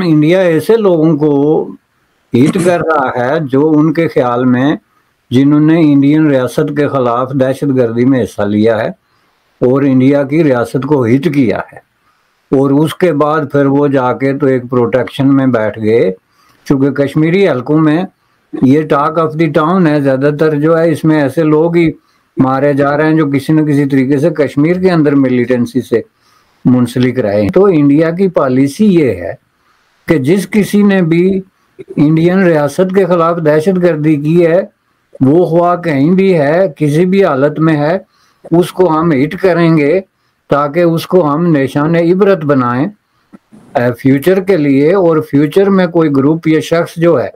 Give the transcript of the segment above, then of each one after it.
India ऐसे लोगों को हिट कर रहा है जो उनके ख्याल में जिन्होंने इंडियन रियासत के खिलाफ दहशतगर्दी में हिस्सा लिया है और इंडिया की रियासत को हिट किया है, और उसके बाद फिर वो जाके तो एक प्रोटेक्शन में बैठ गए। चूंकि कश्मीरी हलकों में ये टॉक ऑफ द टाउन है, ज़्यादातर जो है इसमें ऐसे लोग ही मारे जा रहे हैं जो किसी न किसी तरीके से कश्मीर के अंदर मिलिटेंसी से मुंसलिक रहे। तो इंडिया की पॉलिसी ये है कि जिस किसी ने भी इंडियन रियासत के खिलाफ दहशतगर्दी की है, वो हुआ कहीं भी है, किसी भी हालत में है, उसको हम हिट करेंगे ताकि उसको हम निशान इबरत बनाएं फ्यूचर के लिए। और फ्यूचर में कोई ग्रुप या शख्स जो है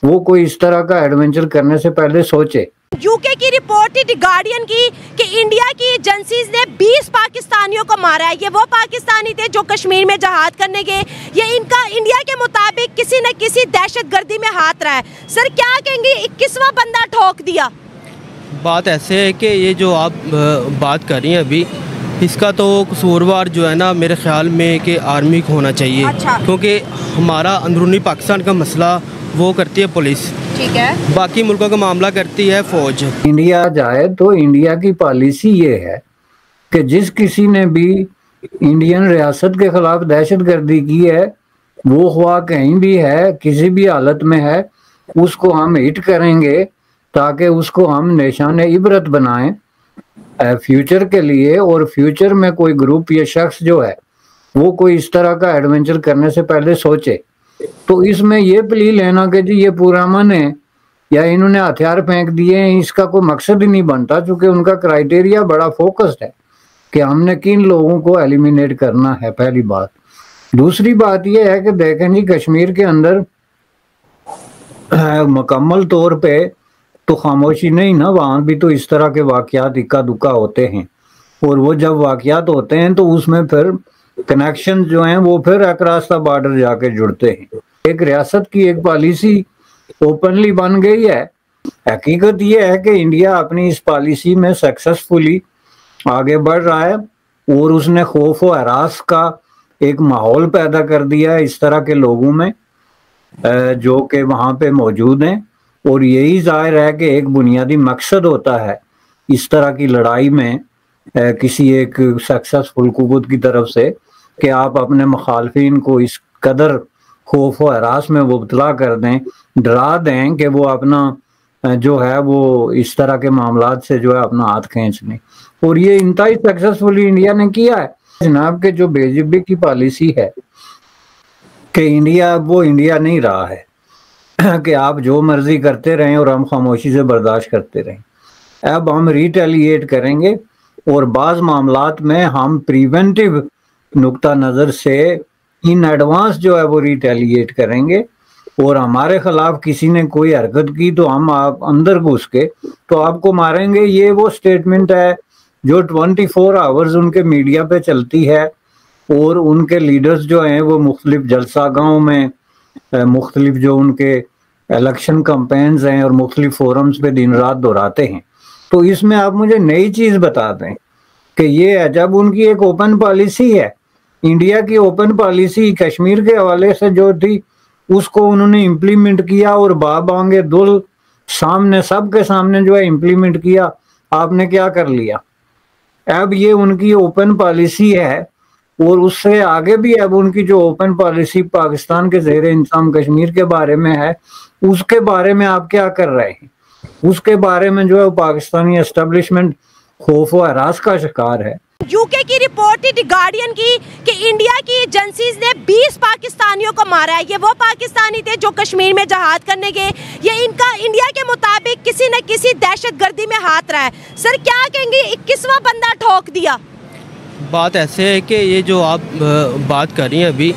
वो कोई इस तरह का एडवेंचर करने से पहले सोचे। यूके की रिपोर्ट थी द गार्डियन की कि इंडिया की एजेंसीज ने 20 पाकिस्तानियों को मारा है। ये वो पाकिस्तानी थे जो कश्मीर में जहाद करने गए। ये इनका इंडिया के मुताबिक किसी न किसी दहशतगर्दी में हाथ रहा है। सर क्या कहेंगे, 21वां बंदा ठोक दिया? बात ऐसे है कि ये जो आप बात कर रही हैं अभी, इसका तो कसूरवार जो है ना मेरे ख्याल में कि आर्मी को होना चाहिए। अच्छा। क्योंकि हमारा अंदरूनी पाकिस्तान का मसला वो करती है पुलिस, ठीक है, बाकी मुल्कों का मामला करती है फौज। इंडिया जाए तो इंडिया की पॉलिसी ये है कि जिस किसी ने भी इंडियन रियासत के खिलाफ दहशतगर्दी की है, वो हुआ कहीं भी है, किसी भी हालत में है, उसको हम हिट करेंगे ताकि उसको हम निशान इबरत बनाएं फ्यूचर के लिए। और फ्यूचर में कोई ग्रुप या शख्स जो है वो कोई इस तरह का एडवेंचर करने से पहले सोचे। तो इसमें ये प्ली लेना कि जी ये पुरअमन है या इन्होंने हथियार फेंक दिए हैं, इसका कोई मकसद ही नहीं बनता, क्योंकि उनका क्राइटेरिया बड़ा फोकस्ड है कि हमने किन लोगों को एलिमिनेट करना है, पहली बात। दूसरी बात यह है कि देखें जी, कश्मीर के अंदर मुकम्मल तौर पे तो खामोशी नहीं ना, वहाँ भी तो इस तरह के वाकयात इक्का दुक्का होते हैं, और वो जब वाकयात होते हैं तो उसमें फिर कनेक्शन जो हैं वो फिर अक्रॉस द बॉर्डर जाके जुड़ते हैं। एक रियासत की एक पॉलिसी ओपनली बन गई है। हकीकत ये है कि इंडिया अपनी इस पॉलिसी में सक्सेसफुली आगे बढ़ रहा है और उसने खौफ व हरास का एक माहौल पैदा कर दिया है इस तरह के लोगों में जो कि वहाँ पे मौजूद हैं। और यही जाहिर है कि एक बुनियादी मकसद होता है इस तरह की लड़ाई में किसी एक सक्सेसफुल कुव्वत की तरफ से कि आप अपने मुखालफिन को इस कदर खौफ व हरास में मुब्तला कर दें, डरा दें कि वो अपना जो है वो इस तरह के मामलात से जो है अपना हाथ खींच लें। और ये इंतहाई सक्सेसफुली इंडिया ने किया है। जनाब के जो बेजिब्बी की पॉलिसी है कि इंडिया वो इंडिया नहीं रहा है कि आप जो मर्जी करते रहें और हम खामोशी से बर्दाश्त करते रहें। अब हम रिटेलिएट करेंगे और बाज़ मामलात में हम प्रिवेंटिव नुक्ता नज़र से इन एडवांस जो है वो रिटेलिएट करेंगे। और हमारे खिलाफ किसी ने कोई हरकत की तो हम आप अंदर घुस के तो आपको मारेंगे। ये वो स्टेटमेंट है जो 24 आवर्स उनके मीडिया पे चलती है और उनके लीडर्स जो हैं वो मुख्तलिफ जलसागाहों में मुख्तलिफ जो उनके इलेक्शन कैंपेन्स हैं और मुख्तलिफ फोरम्स पे दिन रात दोहराते हैं। तो इसमें आप मुझे नई चीज़ बता दें कि ये है जब उनकी एक ओपन पॉलिसी है, इंडिया की ओपन पॉलिसी कश्मीर के हवाले से जो थी उसको उन्होंने इम्प्लीमेंट किया और बाबांगे दुल सामने सबके सामने जो है इम्प्लीमेंट किया। आपने क्या कर लिया? अब ये उनकी ओपन पॉलिसी है और उससे आगे भी अब उनकी जो ओपन पॉलिसी पाकिस्तान के ज़ेरे इंतज़ाम कश्मीर के बारे में है, उसके बारे में आप क्या कर रहे हैं? उसके बारे में जो है पाकिस्तानी एस्टेब्लिशमेंट खौफ व हरास का शिकार है। यूके की रिपोर्ट थी द गार्डियन की कि इंडिया की एजेंसीज ने 20 पाकिस्तानियों को मारा है। ये वो पाकिस्तानी थे जो कश्मीर में जहाद करने गए। ये इनका इंडिया के मुताबिक किसी न किसी दहशतगर्दी में हाथ रहा है। सर क्या कहेंगे, 21वां बंदा ठोक दिया? बात ऐसे है कि ये जो आप बात कर रही हैं अभी,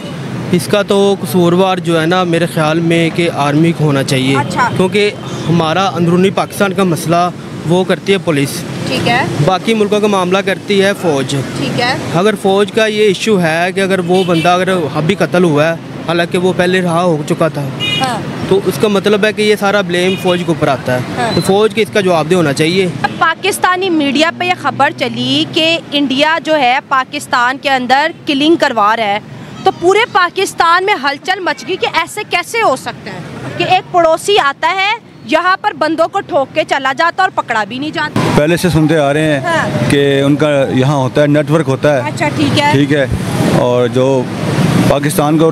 इसका तो कसूरवार जो है ना मेरे ख्याल में कि आर्मी को होना चाहिए। अच्छा। क्योंकि हमारा अंदरूनी पाकिस्तान का मसला वो करती है पुलिस, ठीक है, बाकी मुल्कों का मामला करती है फौज, ठीक है। अगर फौज का ये इशू है कि अगर वो बंदा अगर अभी कत्ल हुआ है, हालांकि वो पहले रहा हो चुका था, हाँ। तो उसका मतलब है कि ये सारा ब्लेम फौज के ऊपर आता है। हाँ। तो फौज के इसका जवाबदेह होना चाहिए। पाकिस्तानी मीडिया पे ये खबर चली कि इंडिया जो है पाकिस्तान के अंदर किलिंग करवा रहा है, तो पूरे पाकिस्तान में हलचल मच गई कि ऐसे कैसे हो सकता है कि एक पड़ोसी आता है यहाँ पर बंदों को ठोक के चला जाता और पकड़ा भी नहीं जाता। पहले से सुनते आ रहे हैं हाँ। कि उनका यहाँ होता है, नेटवर्क होता है। अच्छा, ठीक है। ठीक है, और जो पाकिस्तान को